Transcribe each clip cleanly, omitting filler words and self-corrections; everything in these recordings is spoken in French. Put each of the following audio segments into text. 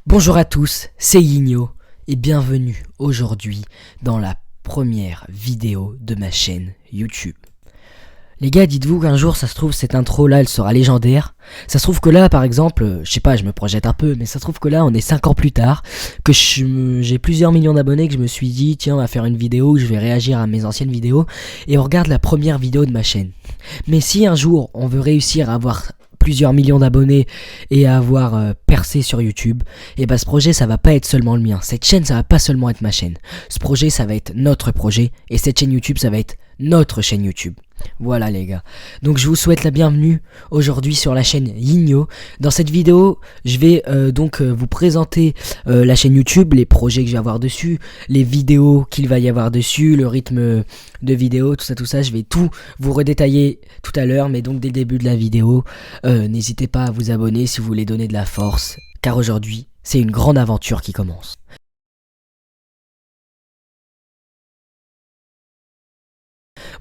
Bonjour à tous, c'est Yigno et bienvenue aujourd'hui dans la première vidéo de ma chaîne YouTube. Les gars, dites-vous qu'un jour, ça se trouve, cette intro là, elle sera légendaire. Ça se trouve que là, par exemple, je sais pas, je me projette un peu, mais ça se trouve que là, on est 5 ans plus tard, que j'ai plusieurs millions d'abonnés, que je me suis dit, tiens, on va faire une vidéo où je vais réagir à mes anciennes vidéos, et on regarde la première vidéo de ma chaîne. Mais si un jour, on veut réussir à avoir plusieurs millions d'abonnés et à avoir percé sur YouTube, et bah ce projet ça va pas être seulement le mien, cette chaîne ça va pas seulement être ma chaîne, ce projet ça va être notre projet, et cette chaîne YouTube ça va être notre chaîne YouTube. Voilà les gars, donc je vous souhaite la bienvenue aujourd'hui sur la chaîne Yigno. Dans cette vidéo je vais vous présenter la chaîne YouTube, les projets que je vais avoir dessus, les vidéos qu'il va y avoir dessus, le rythme de vidéo, tout ça, je vais tout vous redétailler tout à l'heure, mais donc dès le début de la vidéo, n'hésitez pas à vous abonner si vous voulez donner de la force, car aujourd'hui c'est une grande aventure qui commence.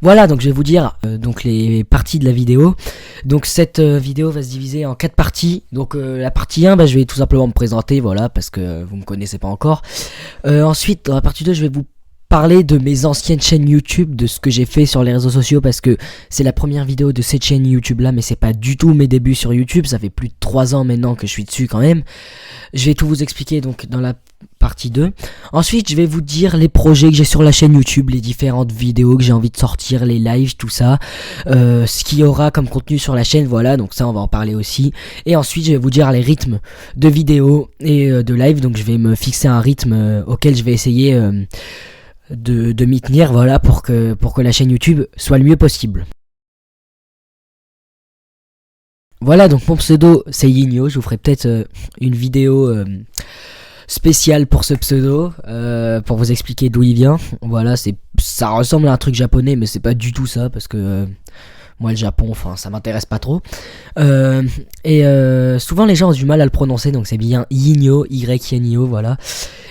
Voilà, donc je vais vous dire les parties de la vidéo. Donc cette vidéo va se diviser en 4 parties. Donc la partie 1, je vais tout simplement me présenter, voilà, parce que vous me connaissez pas encore. Ensuite, dans la partie 2, je vais vous parler de mes anciennes chaînes YouTube, de ce que j'ai fait sur les réseaux sociaux, parce que c'est la première vidéo de cette chaîne YouTube là, mais c'est pas du tout mes débuts sur YouTube, ça fait plus de 3 ans maintenant que je suis dessus quand même. Je vais tout vous expliquer donc dans la partie 2. Ensuite je vais vous dire les projets que j'ai sur la chaîne YouTube, les différentes vidéos que j'ai envie de sortir, les lives, tout ça, ce qu'il y aura comme contenu sur la chaîne, voilà, donc ça on va en parler aussi. Et ensuite je vais vous dire les rythmes de vidéos et de live, donc je vais me fixer un rythme auquel je vais essayer de m'y tenir, voilà, pour que la chaîne YouTube soit le mieux possible. Voilà, donc mon pseudo c'est Yigno, je vous ferai peut-être une vidéo spéciale pour ce pseudo, pour vous expliquer d'où il vient. Voilà, ça ressemble à un truc japonais, mais c'est pas du tout ça, parce que moi le Japon, enfin ça m'intéresse pas trop. Souvent les gens ont du mal à le prononcer, donc c'est bien Yigno, Y-N-I-O, voilà.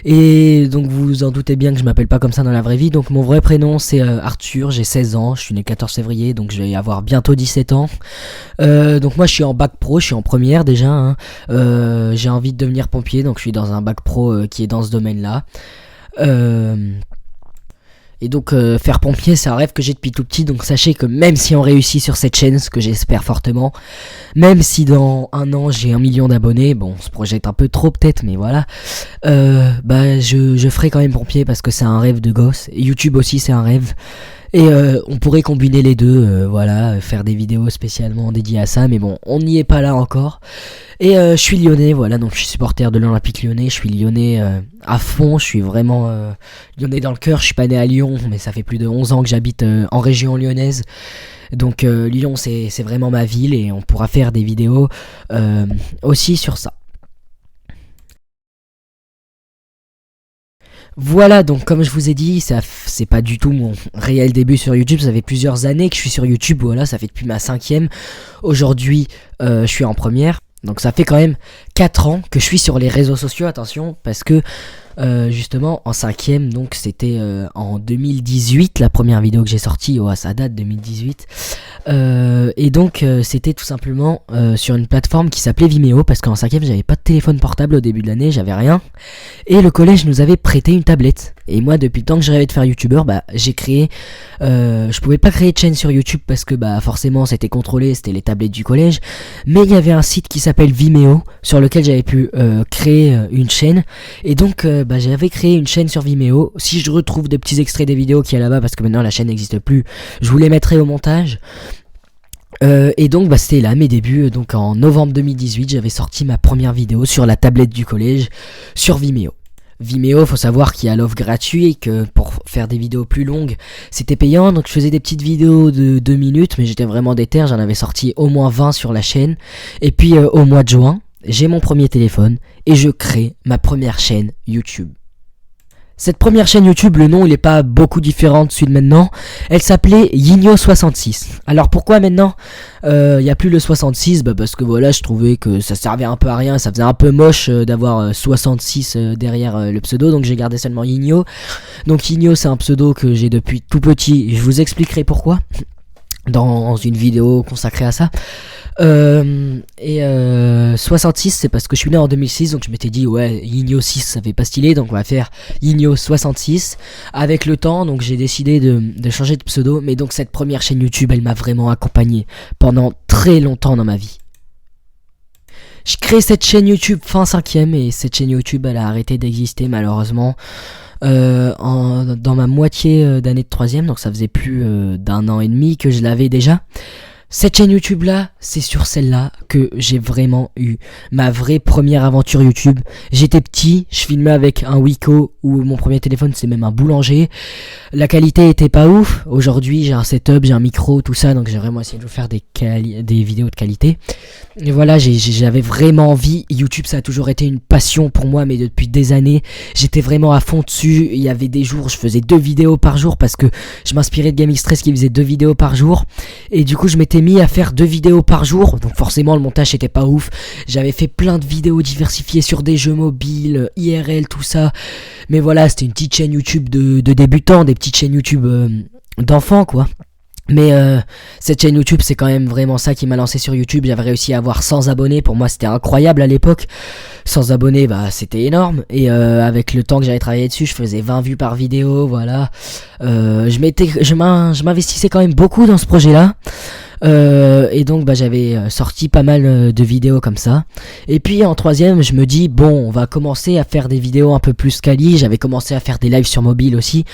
Et donc vous vous en doutez bien que je m'appelle pas comme ça dans la vraie vie. Donc mon vrai prénom c'est Arthur, j'ai 16 ans, je suis né le 14 février, donc je vais avoir bientôt 17 ans. Donc moi je suis en bac pro, je suis en première déjà, hein. J'ai envie de devenir pompier, donc je suis dans un bac pro qui est dans ce domaine là. Et donc faire pompier c'est un rêve que j'ai depuis tout petit, donc sachez que même si on réussit sur cette chaîne, ce que j'espère fortement, même si dans un an j'ai 1 million d'abonnés, bon on se projette un peu trop peut-être, mais voilà, je ferai quand même pompier parce que c'est un rêve de gosse, et YouTube aussi c'est un rêve. Et on pourrait combiner les deux, voilà, faire des vidéos spécialement dédiées à ça, mais bon, on n'y est pas là encore. Et je suis lyonnais, voilà, donc je suis supporter de l'Olympique lyonnais, je suis lyonnais à fond, je suis vraiment lyonnais dans le cœur, je suis pas né à Lyon, mais ça fait plus de 11 ans que j'habite en région lyonnaise. Donc Lyon c'est vraiment ma ville, et on pourra faire des vidéos aussi sur ça. Voilà, donc comme je vous ai dit, c'est pas du tout mon réel début sur YouTube, ça fait plusieurs années que je suis sur YouTube, voilà, ça fait depuis ma 5e. Aujourd'hui, je suis en première, donc ça fait quand même 4 ans que je suis sur les réseaux sociaux, attention, parce que justement en 5e, donc c'était en 2018, la première vidéo que j'ai sortie, ça date 2018. Et donc c'était tout simplement sur une plateforme qui s'appelait Vimeo, parce qu'en 5e j'avais pas de téléphone portable au début de l'année, j'avais rien, et le collège nous avait prêté une tablette, et moi depuis le temps que je rêvais de faire youtubeur, j'ai créé, je pouvais pas créer de chaîne sur YouTube parce que forcément c'était contrôlé, c'était les tablettes du collège, mais il y avait un site qui s'appelle Vimeo sur lequel j'avais pu créer une chaîne, et donc j'avais créé une chaîne sur Vimeo. Si je retrouve des petits extraits des vidéos qu'il y a là-bas, parce que maintenant la chaîne n'existe plus, je vous les mettrai au montage. Et donc c'était là mes débuts, donc en novembre 2018 j'avais sorti ma première vidéo sur la tablette du collège sur Vimeo. Vimeo, faut savoir qu'il y a l'offre gratuite, et que pour faire des vidéos plus longues c'était payant, donc je faisais des petites vidéos de 2 minutes, mais j'étais vraiment déter, j'en avais sorti au moins 20 sur la chaîne. Et puis au mois de juin, j'ai mon premier téléphone et je crée ma première chaîne YouTube. Cette première chaîne YouTube, le nom il est pas beaucoup différent de celui de maintenant. Elle s'appelait Yigno66. Alors pourquoi maintenant il y a plus le 66? Parce que voilà, je trouvais que ça servait un peu à rien, ça faisait un peu moche d'avoir 66 derrière le pseudo, donc j'ai gardé seulement Yigno. Donc Yigno c'est un pseudo que j'ai depuis tout petit, je vous expliquerai pourquoi. dans une vidéo consacrée à ça. 66, c'est parce que je suis né en 2006, donc je m'étais dit ouais, Yinyo 6 ça fait pas stylé, donc on va faire Yinyo 66. Avec le temps, donc j'ai décidé de changer de pseudo, mais donc cette première chaîne YouTube, elle m'a vraiment accompagné pendant très longtemps dans ma vie. Je crée cette chaîne YouTube fin 5ème, et cette chaîne YouTube elle a arrêté d'exister malheureusement dans ma moitié d'année de 3ème, donc ça faisait plus d'un an et demi que je l'avais déjà. Cette chaîne YouTube là, c'est sur celle-là que j'ai vraiment eu ma vraie première aventure YouTube. J'étais petit, je filmais avec un Wiko, ou mon premier téléphone c'est même un boulanger. La qualité était pas ouf. Aujourd'hui j'ai un setup, j'ai un micro, tout ça, donc j'ai vraiment essayé de vous faire des vidéos de qualité. Et voilà, j'avais vraiment envie. YouTube ça a toujours été une passion pour moi, mais depuis des années, j'étais vraiment à fond dessus. Il y avait des jours, je faisais 2 vidéos par jour parce que je m'inspirais de Gaming Stress qui faisait 2 vidéos par jour. Et du coup je m'étais mis à faire 2 vidéos par jour, donc forcément le montage était pas ouf. J'avais fait plein de vidéos diversifiées sur des jeux mobiles, IRL, tout ça. Mais voilà, c'était une petite chaîne YouTube de débutants, des petites chaînes YouTube d'enfants quoi. Mais cette chaîne YouTube c'est quand même vraiment ça qui m'a lancé sur YouTube. J'avais réussi à avoir 100 abonnés, pour moi c'était incroyable à l'époque. 100 abonnés bah c'était énorme. Et avec le temps que j'avais travaillé dessus, je faisais 20 vues par vidéo, voilà. Je m'investissais quand même beaucoup dans ce projet là. Et donc bah j'avais sorti pas mal de vidéos comme ça. Et puis en 3ème je me dis bon, on va commencer à faire des vidéos un peu plus quali. J'avais commencé à faire des lives sur mobile aussi.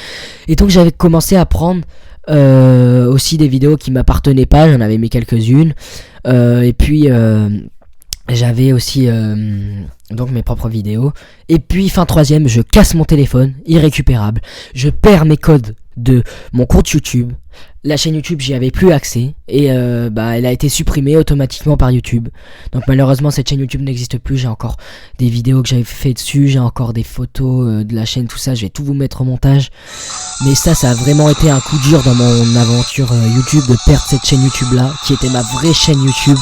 Et donc j'avais commencé à prendre aussi des vidéos qui m'appartenaient pas, j'en avais mis quelques-unes. Et puis j'avais aussi donc mes propres vidéos. Et puis fin 3ème, je casse mon téléphone, irrécupérable. Je perds mes codes de mon compte YouTube. La chaîne YouTube, j'y avais plus accès. Et bah elle a été supprimée automatiquement par YouTube. Donc malheureusement cette chaîne YouTube n'existe plus. J'ai encore des vidéos que j'avais fait dessus, j'ai encore des photos de la chaîne, tout ça. Je vais tout vous mettre au montage. Mais ça a vraiment été un coup dur dans mon aventure YouTube, de perdre cette chaîne YouTube là, qui était ma vraie chaîne YouTube.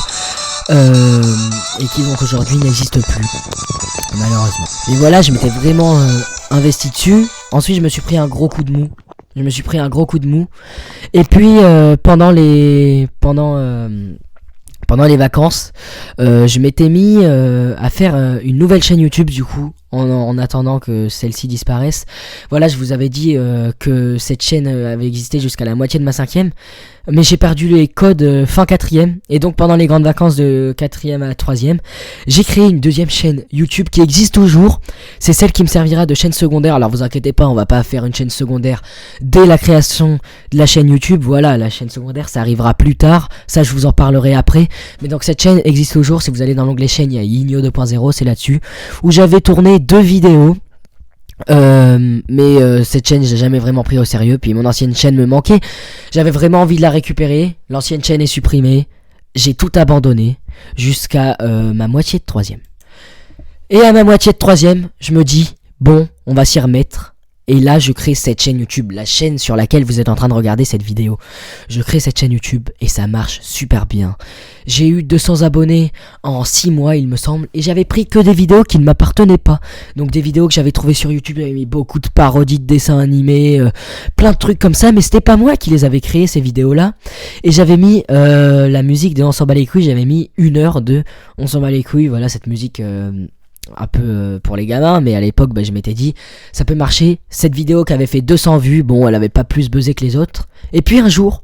Et qui donc aujourd'hui n'existe plus, malheureusement. Et voilà, je m'étais vraiment investi dessus. Ensuite je me suis pris un gros coup de mou. Et puis pendant les vacances, je m'étais mis à faire une nouvelle chaîne YouTube du coup, en attendant que celle-ci disparaisse. Voilà, je vous avais dit que cette chaîne avait existé jusqu'à la moitié de ma 5ème, mais j'ai perdu les codes fin 4ème, et donc pendant les grandes vacances de 4ème à 3ème, j'ai créé une deuxième chaîne YouTube qui existe toujours. C'est celle qui me servira de chaîne secondaire. Alors vous inquiétez pas, on va pas faire une chaîne secondaire dès la création de la chaîne YouTube. Voilà, la chaîne secondaire ça arrivera plus tard, ça je vous en parlerai après. Mais donc cette chaîne existe toujours. Si vous allez dans l'onglet chaîne, il y a Yinyo 2.0, c'est là-dessus, où j'avais tourné 2 vidéos. Mais cette chaîne j'ai jamais vraiment pris au sérieux. Puis mon ancienne chaîne me manquait. J'avais vraiment envie de la récupérer. L'ancienne chaîne est supprimée. J'ai tout abandonné jusqu'à ma moitié de 3ème. Et à ma moitié de 3ème, je me dis bon, on va s'y remettre. Et là je crée cette chaîne YouTube, la chaîne sur laquelle vous êtes en train de regarder cette vidéo. Je crée cette chaîne YouTube et ça marche super bien. J'ai eu 200 abonnés en 6 mois il me semble. Et j'avais pris que des vidéos qui ne m'appartenaient pas. Donc des vidéos que j'avais trouvées sur YouTube. J'avais mis beaucoup de parodies de dessins animés, plein de trucs comme ça. Mais c'était pas moi qui les avais créés ces vidéos là. Et j'avais mis la musique de On s'en bat les couilles. J'avais mis 1 heure de On s'en bat les couilles. Voilà cette musique un peu pour les gamins, mais à l'époque bah, je m'étais dit ça peut marcher. Cette vidéo qui avait fait 200 vues, bon elle avait pas plus buzzé que les autres, et puis un jour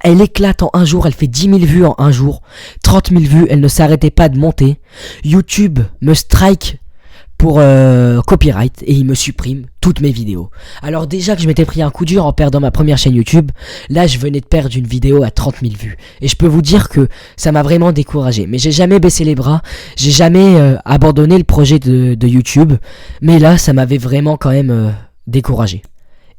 elle éclate en un jour, elle fait 10 000 vues en un jour, 30 000 vues, elle ne s'arrêtait pas de monter. YouTube me strike pour copyright et il me supprime toutes mes vidéos. Alors déjà que je m'étais pris un coup dur en perdant ma première chaîne YouTube, là je venais de perdre une vidéo à 30 000 vues. Et je peux vous dire que ça m'a vraiment découragé. Mais j'ai jamais baissé les bras, j'ai jamais abandonné le projet de YouTube. Mais là ça m'avait vraiment quand même découragé.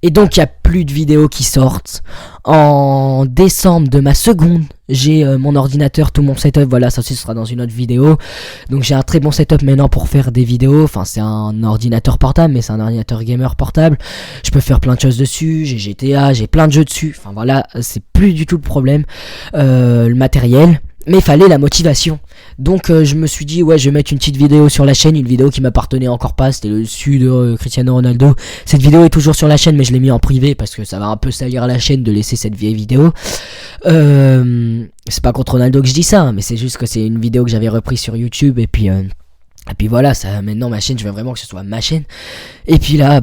Et donc il n'y a plus de vidéos qui sortent. En décembre de ma seconde, j'ai mon ordinateur, tout mon setup, voilà, ça aussi ce sera dans une autre vidéo. Donc j'ai un très bon setup maintenant pour faire des vidéos. Enfin c'est un ordinateur portable, mais c'est un ordinateur gamer portable. Je peux faire plein de choses dessus, j'ai GTA, j'ai plein de jeux dessus. Enfin voilà, c'est plus du tout le problème, le matériel. Mais il fallait la motivation. Donc je me suis dit ouais, je vais mettre une petite vidéo sur la chaîne, une vidéo qui m'appartenait encore pas, c'était le dessus de Cristiano Ronaldo. Cette vidéo est toujours sur la chaîne mais je l'ai mis en privé parce que ça va un peu salir la chaîne de laisser cette vieille vidéo. C'est pas contre Ronaldo que je dis ça, hein, mais c'est juste que c'est une vidéo que j'avais reprise sur YouTube et puis voilà, ça maintenant ma chaîne, je veux vraiment que ce soit ma chaîne. Et puis là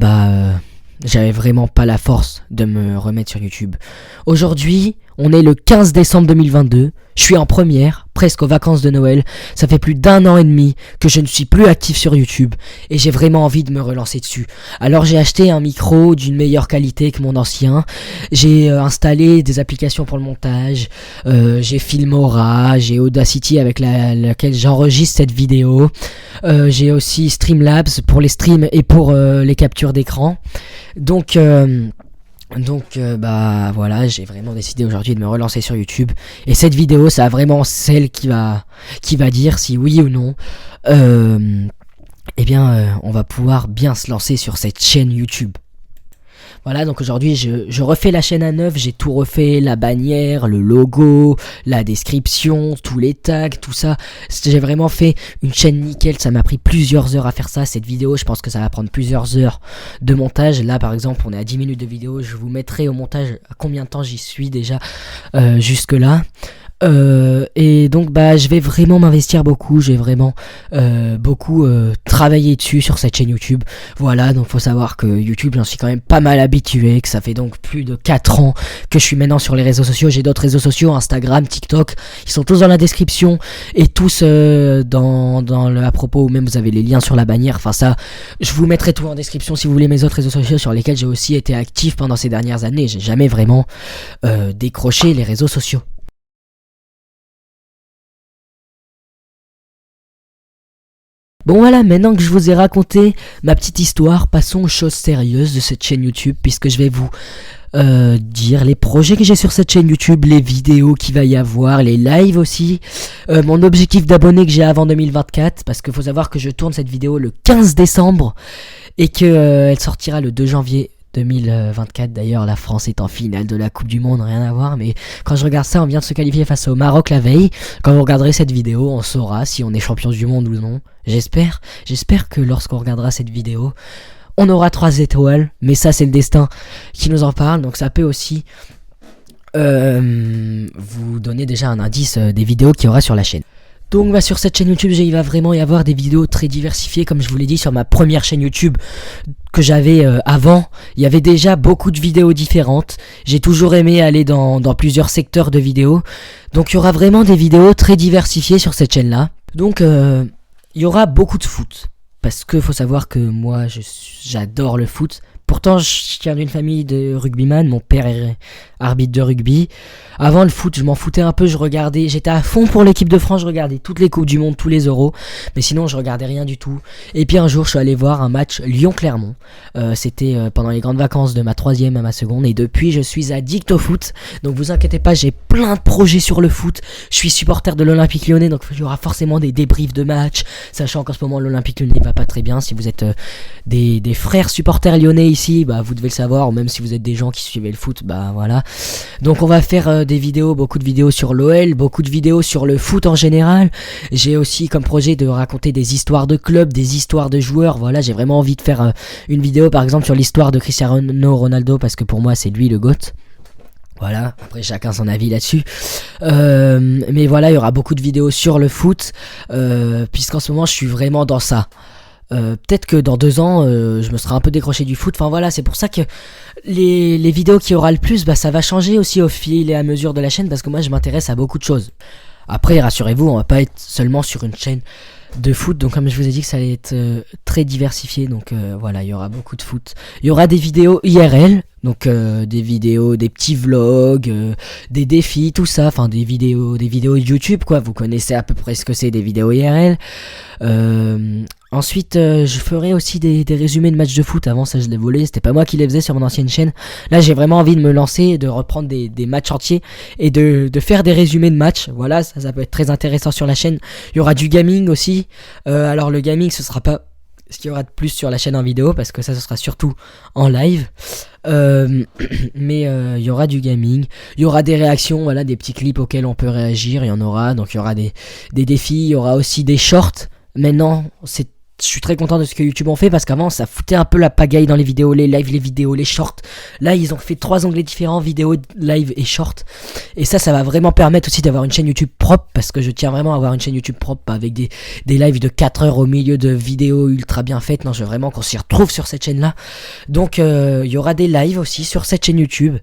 j'avais vraiment pas la force de me remettre sur YouTube. Aujourd'hui, on est le 15 décembre 2022. Je suis en première, presque aux vacances de Noël. Ça fait plus d'1 an et demi que je ne suis plus actif sur YouTube. Et j'ai vraiment envie de me relancer dessus. Alors j'ai acheté un micro d'une meilleure qualité que mon ancien. J'ai installé des applications pour le montage. J'ai Filmora, j'ai Audacity avec laquelle j'enregistre cette vidéo. J'ai aussi Streamlabs pour les streams et pour les captures d'écran. Donc voilà, j'ai vraiment décidé aujourd'hui de me relancer sur YouTube. Et cette vidéo, c'est vraiment celle qui va dire si oui ou non, on va pouvoir bien se lancer sur cette chaîne YouTube. Voilà, donc aujourd'hui je refais la chaîne à neuf, j'ai tout refait, la bannière, le logo, la description, tous les tags, tout ça. J'ai vraiment fait une chaîne nickel, ça m'a pris plusieurs heures à faire ça. Cette vidéo, je pense que ça va prendre plusieurs heures de montage. Là par exemple, on est à 10 minutes de vidéo, je vous mettrai au montage à combien de temps j'y suis déjà jusque là. Et donc je vais vraiment m'investir beaucoup, je vais vraiment beaucoup travailler dessus sur cette chaîne YouTube. Voilà, donc faut savoir que YouTube, j'en suis quand même pas mal habitué, que ça fait donc plus de 4 ans que je suis maintenant sur les réseaux sociaux. J'ai d'autres réseaux sociaux, Instagram, TikTok, ils sont tous dans la description et tous dans le à propos, ou même vous avez les liens sur la bannière. Enfin ça, je vous mettrai tout en description si vous voulez mes autres réseaux sociaux sur lesquels j'ai aussi été actif pendant ces dernières années. J'ai jamais vraiment décroché les réseaux sociaux. Bon voilà, maintenant que je vous ai raconté ma petite histoire, passons aux choses sérieuses de cette chaîne YouTube, puisque je vais vous dire les projets que j'ai sur cette chaîne YouTube, les vidéos qu'il va y avoir, les lives aussi, mon objectif d'abonnés que j'ai avant 2024, parce qu'il faut savoir que je tourne cette vidéo le 15 décembre et que elle sortira le 2 janvier 2024. D'ailleurs, la France est en finale de la Coupe du Monde, rien à voir, mais quand je regarde ça, on vient de se qualifier face au Maroc la veille. Quand vous regarderez cette vidéo, on saura si on est champion du monde ou non. J'espère que lorsqu'on regardera cette vidéo, on aura 3 étoiles, mais ça c'est le destin qui nous en parle, donc ça peut aussi vous donner déjà un indice des vidéos qu'il y aura sur la chaîne. Donc sur cette chaîne YouTube, il va vraiment y avoir des vidéos très diversifiées. Comme je vous l'ai dit, sur ma première chaîne YouTube que j'avais avant, il y avait déjà beaucoup de vidéos différentes. J'ai toujours aimé aller dans plusieurs secteurs de vidéos. Donc il y aura vraiment des vidéos très diversifiées sur cette chaîne-là. Donc il y aura beaucoup de foot. Parce que faut savoir que moi, j'adore le foot. Pourtant, je tiens d'une famille de rugbyman. Mon père est arbitre de rugby. Avant le foot, je m'en foutais un peu. Je regardais, j'étais à fond pour l'équipe de France. Je regardais toutes les coupes du monde, tous les euros. Mais sinon, je regardais rien du tout. Et puis un jour, je suis allé voir un match Lyon-Clermont. C'était pendant les grandes vacances de ma 3e à ma seconde. Et depuis, je suis addict au foot. Donc vous inquiétez pas, j'ai plein de projets sur le foot. Je suis supporter de l'Olympique Lyonnais. Donc il y aura forcément des débriefs de match. Sachant qu'en ce moment, l'Olympique Lyonnais va pas très bien. Si vous êtes des frères supporters lyonnais ici, vous devez le savoir. Ou même si vous êtes des gens qui suivaient le foot, voilà. Donc on va faire des vidéos, beaucoup de vidéos sur l'OL, beaucoup de vidéos sur le foot en général. J'ai aussi comme projet de raconter des histoires de clubs, des histoires de joueurs. Voilà, j'ai vraiment envie de faire une vidéo par exemple sur l'histoire de Cristiano Ronaldo, parce que pour moi c'est lui le GOAT. Voilà, après chacun son avis là-dessus. Mais voilà, il y aura beaucoup de vidéos sur le foot, puisqu'en ce moment je suis vraiment dans ça. Peut-être que dans 2 ans je me serai un peu décroché du foot. Enfin voilà, c'est pour ça que les vidéos qui aura le plus, ça va changer aussi au fil et à mesure de la chaîne, parce que moi je m'intéresse à beaucoup de choses. Après rassurez-vous, on va pas être seulement sur une chaîne de foot, donc comme je vous ai dit que ça allait être très diversifié, donc voilà, il y aura beaucoup de foot. Il y aura des vidéos IRL, donc des vidéos, des petits vlogs, des défis, tout ça, enfin des vidéos YouTube quoi, vous connaissez à peu près ce que c'est des vidéos IRL. Ensuite je ferai aussi des résumés de matchs de foot. Avant ça je l'ai volé, c'était pas moi qui les faisais sur mon ancienne chaîne. Là j'ai vraiment envie de me lancer, de reprendre des matchs entiers et de faire des résumés de matchs. Voilà, ça peut être très intéressant sur la chaîne. Il y aura du gaming aussi. Alors le gaming ce sera pas ce qu'il y aura de plus sur la chaîne en vidéo, parce que ça ce sera surtout en live. Mais il y aura du gaming, il y aura des réactions, voilà, des petits clips auxquels on peut réagir, il y en aura. Donc il y aura des défis, il y aura aussi des shorts. Maintenant, je suis très content de ce que YouTube ont fait, parce qu'avant ça foutait un peu la pagaille dans les vidéos, les lives, les vidéos, les shorts. Là ils ont fait 3 onglets différents, vidéo, live et short. Et ça va vraiment permettre aussi d'avoir une chaîne YouTube propre, parce que je tiens vraiment à avoir une chaîne YouTube propre, avec des lives de 4 heures au milieu de vidéos ultra bien faites. Non, je veux vraiment qu'on s'y retrouve sur cette chaîne là. Donc il y aura des lives aussi sur cette chaîne YouTube.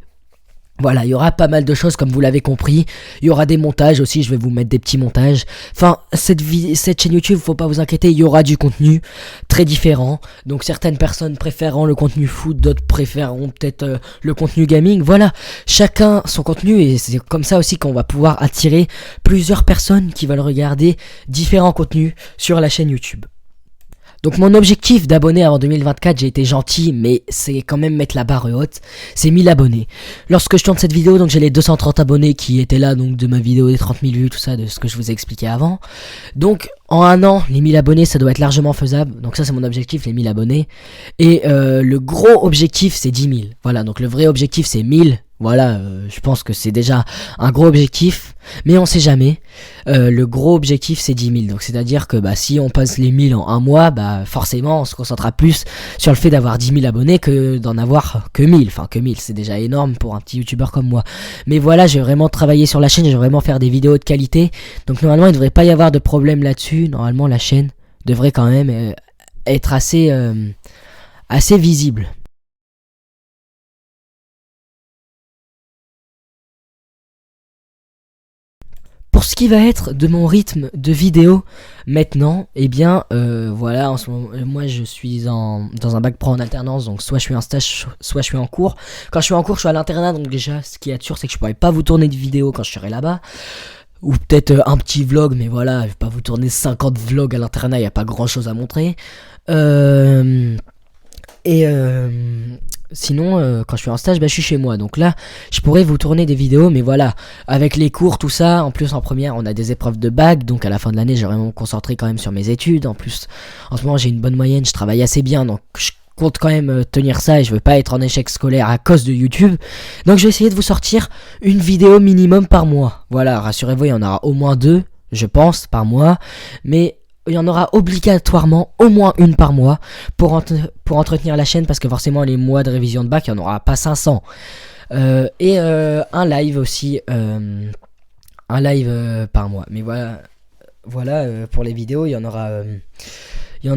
Voilà, il y aura pas mal de choses comme vous l'avez compris. Il y aura des montages aussi, je vais vous mettre des petits montages. Enfin, cette chaîne YouTube, faut pas vous inquiéter, il y aura du contenu très différent. Donc certaines personnes préféreront le contenu foot, d'autres préféreront peut-être le contenu gaming. Voilà, chacun son contenu, et c'est comme ça aussi qu'on va pouvoir attirer plusieurs personnes qui veulent regarder différents contenus sur la chaîne YouTube. Donc mon objectif d'abonnés avant 2024, j'ai été gentil, mais c'est quand même mettre la barre haute, c'est 1000 abonnés. Lorsque je tourne cette vidéo, donc j'ai les 230 abonnés qui étaient là, donc de ma vidéo des 30 000 vues, tout ça, de ce que je vous ai expliqué avant. Donc en un an, les 1000 abonnés, ça doit être largement faisable. Donc ça c'est mon objectif, les 1000 abonnés. Et le gros objectif, c'est 10 000. Voilà, donc le vrai objectif, c'est 1000. Voilà, je pense que c'est déjà un gros objectif, mais on sait jamais. Le gros objectif c'est 10 000, donc c'est à dire que si on passe les 1000 en un mois, forcément on se concentrera plus sur le fait d'avoir 10 000 abonnés que d'en avoir que 1000. Enfin que 1000, c'est déjà énorme pour un petit youtubeur comme moi. Mais voilà, j'ai vraiment travaillé sur la chaîne, je vais vraiment faire des vidéos de qualité. Donc normalement il ne devrait pas y avoir de problème là-dessus. Normalement la chaîne devrait quand même être assez visible. Pour ce qui va être de mon rythme de vidéo maintenant, eh bien voilà, en ce moment, moi je suis dans un bac pro en alternance, donc soit je suis en stage, soit je suis en cours. Quand je suis en cours, je suis à l'internat, donc déjà ce qui est sûr c'est que je pourrais pas vous tourner de vidéo quand je serai là-bas. Ou peut-être un petit vlog, mais voilà, je vais pas vous tourner 50 vlogs à l'internat, il n'y a pas grand chose à montrer. Sinon, quand je suis en stage, je suis chez moi. Donc là, je pourrais vous tourner des vidéos, mais voilà, avec les cours, tout ça. En plus, en première, on a des épreuves de bac, donc à la fin de l'année, j'ai vraiment me concentrer quand même sur mes études. En plus, en ce moment, j'ai une bonne moyenne, je travaille assez bien, donc je compte quand même tenir ça, et je veux pas être en échec scolaire à cause de YouTube. Donc je vais essayer de vous sortir une vidéo minimum par mois. Voilà, rassurez-vous, il y en aura au moins 2, je pense, par mois. Mais il y en aura obligatoirement au moins une par mois pour entretenir la chaîne, parce que forcément les mois de révision de bac, il n'y en aura pas 500. Et un live aussi, un live par mois. Mais voilà, pour les vidéos, il y en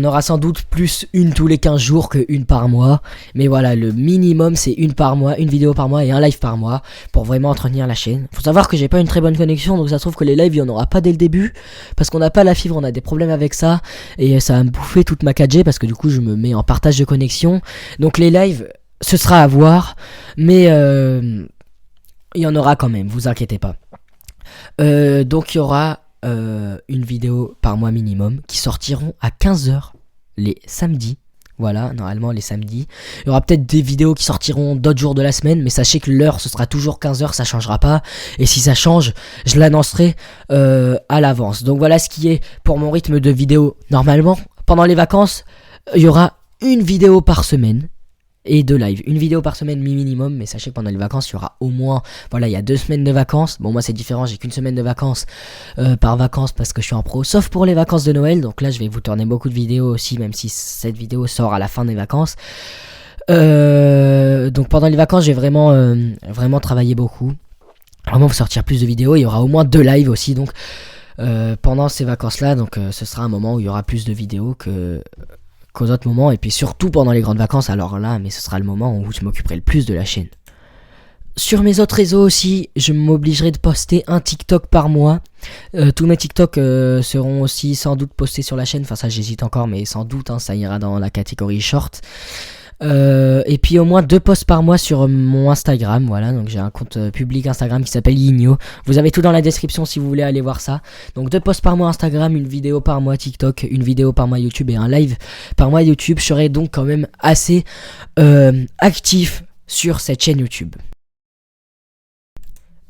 aura sans doute plus une tous les 15 jours que une par mois. Mais voilà, le minimum c'est une par mois, une vidéo par mois et un live par mois pour vraiment entretenir la chaîne. Faut savoir que j'ai pas une très bonne connexion, donc ça se trouve que les lives il y en aura pas dès le début, parce qu'on n'a pas la fibre, on a des problèmes avec ça, et ça va me bouffer toute ma 4G, parce que du coup je me mets en partage de connexion. Donc les lives, ce sera à voir, mais il y en aura quand même, vous inquiétez pas. Donc il y aura une vidéo par mois minimum qui sortiront à 15h les samedis. Voilà, normalement les samedis. Il y aura peut-être des vidéos qui sortiront d'autres jours de la semaine, mais sachez que l'heure ce sera toujours 15h, ça changera pas. Et si ça change, je l'annoncerai à l'avance. Donc voilà ce qui est pour mon rythme de vidéo. Normalement, pendant les vacances, il y aura une vidéo par semaine. Et 2 lives, une vidéo par semaine minimum, mais sachez que pendant les vacances il y aura au moins, voilà, il y a 2 semaines de vacances. Bon, moi c'est différent, j'ai qu'une semaine de vacances par vacances parce que je suis en pro, sauf pour les vacances de Noël. Donc là je vais vous tourner beaucoup de vidéos aussi, même si cette vidéo sort à la fin des vacances. Donc pendant les vacances j'ai vraiment travaillé beaucoup. Vraiment vous sortir plus de vidéos, il y aura au moins 2 lives aussi, donc pendant ces vacances là, donc ce sera un moment où il y aura plus de vidéos qu'aux autres moments, et puis surtout pendant les grandes vacances, alors là, mais ce sera le moment où je m'occuperai le plus de la chaîne. Sur mes autres réseaux aussi, je m'obligerai de poster un TikTok par mois. Tous mes TikTok seront aussi sans doute postés sur la chaîne, enfin ça j'hésite encore, mais sans doute, ça ira dans la catégorie short. Et puis au moins 2 posts par mois sur mon Instagram, voilà, donc j'ai un compte public Instagram qui s'appelle Yigno. Vous avez tout dans la description si vous voulez aller voir ça. Donc 2 posts par mois Instagram, une vidéo par mois TikTok, une vidéo par mois YouTube et un live par mois YouTube. Je serai donc quand même assez actif sur cette chaîne YouTube.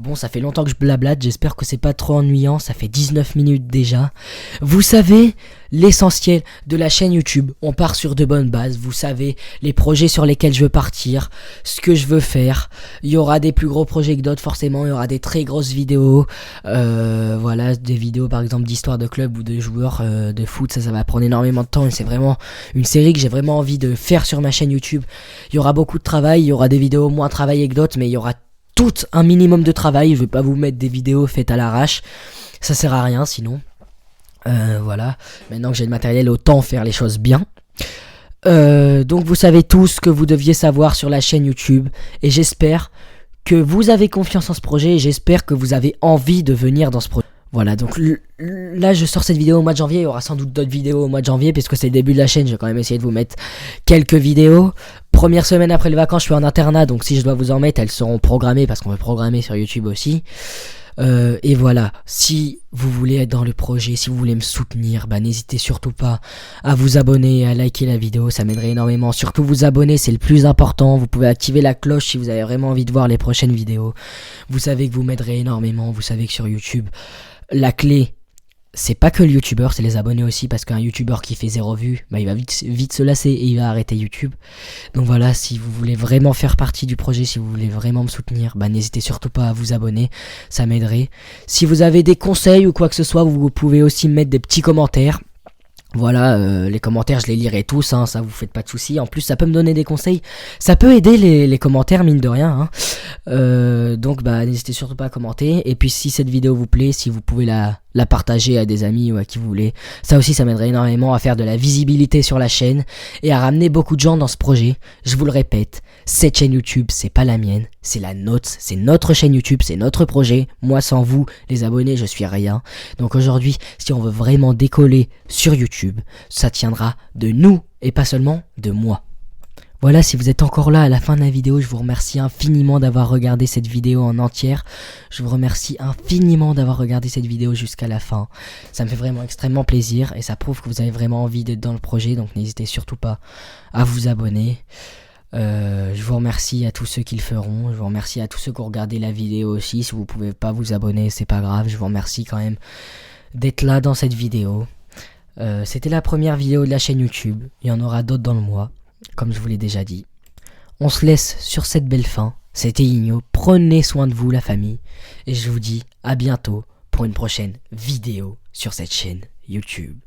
Bon, ça fait longtemps que je blablate, j'espère que c'est pas trop ennuyant, ça fait 19 minutes déjà. Vous savez l'essentiel de la chaîne YouTube, on part sur de bonnes bases, vous savez les projets sur lesquels je veux partir, ce que je veux faire. Il y aura des plus gros projets que d'autres forcément, il y aura des très grosses vidéos, voilà, des vidéos par exemple d'histoire de club ou de joueurs de foot, ça va prendre énormément de temps et c'est vraiment une série que j'ai vraiment envie de faire sur ma chaîne YouTube. Il y aura beaucoup de travail, il y aura des vidéos moins travaillées que d'autres, mais il y aura tout un minimum de travail. Je vais pas vous mettre des vidéos faites à l'arrache, ça sert à rien sinon. Voilà, maintenant que j'ai le matériel, autant faire les choses bien. Donc vous savez tout ce que vous deviez savoir sur la chaîne YouTube et j'espère que vous avez confiance en ce projet et j'espère que vous avez envie de venir dans ce projet. Voilà, donc là je sors cette vidéo au mois de janvier, il y aura sans doute d'autres vidéos au mois de janvier puisque c'est le début de la chaîne, je vais quand même essayer de vous mettre quelques vidéos. Première semaine après les vacances, je suis en internat, donc si je dois vous en mettre, elles seront programmées parce qu'on veut programmer sur YouTube aussi. Et voilà, si vous voulez être dans le projet, si vous voulez me soutenir, bah n'hésitez surtout pas à vous abonner et à liker la vidéo, ça m'aiderait énormément. Surtout vous abonner, c'est le plus important. Vous pouvez activer la cloche si vous avez vraiment envie de voir les prochaines vidéos. Vous savez que vous m'aiderez énormément, vous savez que sur YouTube, la clé, c'est pas que le youtubeur, c'est les abonnés aussi, parce qu'un youtubeur qui fait 0 vues, bah il va vite se lasser et il va arrêter YouTube. Donc voilà, si vous voulez vraiment faire partie du projet, si vous voulez vraiment me soutenir, bah n'hésitez surtout pas à vous abonner, ça m'aiderait. Si vous avez des conseils ou quoi que ce soit, vous pouvez aussi me mettre des petits commentaires. Voilà, les commentaires je les lirai tous, hein, ça vous faites pas de soucis. En plus ça peut me donner des conseils, ça peut aider les commentaires mine de rien, hein. Donc bah n'hésitez surtout pas à commenter. Et puis si cette vidéo vous plaît, si vous pouvez la partager à des amis ou à qui vous voulez, ça aussi ça m'aiderait énormément à faire de la visibilité sur la chaîne et à ramener beaucoup de gens dans ce projet. Je vous le répète, cette chaîne YouTube c'est pas la mienne, c'est la nôtre, c'est notre chaîne YouTube, c'est notre projet. Moi sans vous, les abonnés, je suis rien. Donc aujourd'hui, si on veut vraiment décoller sur YouTube, ça tiendra de nous et pas seulement de moi. Voilà, si vous êtes encore là à la fin de la vidéo, je vous remercie infiniment d'avoir regardé cette vidéo en entière. Je vous remercie infiniment d'avoir regardé cette vidéo jusqu'à la fin. Ça me fait vraiment extrêmement plaisir et ça prouve que vous avez vraiment envie d'être dans le projet. Donc n'hésitez surtout pas à vous abonner. Je vous remercie à tous ceux qui le feront. Je vous remercie à tous ceux qui ont regardé la vidéo aussi. Si vous pouvez pas vous abonner, c'est pas grave. Je vous remercie quand même d'être là dans cette vidéo. C'était la première vidéo de la chaîne YouTube. Il y en aura d'autres dans le mois, comme je vous l'ai déjà dit. On se laisse sur cette belle fin. C'était Igno. Prenez soin de vous, la famille. Et je vous dis à bientôt pour une prochaine vidéo sur cette chaîne YouTube.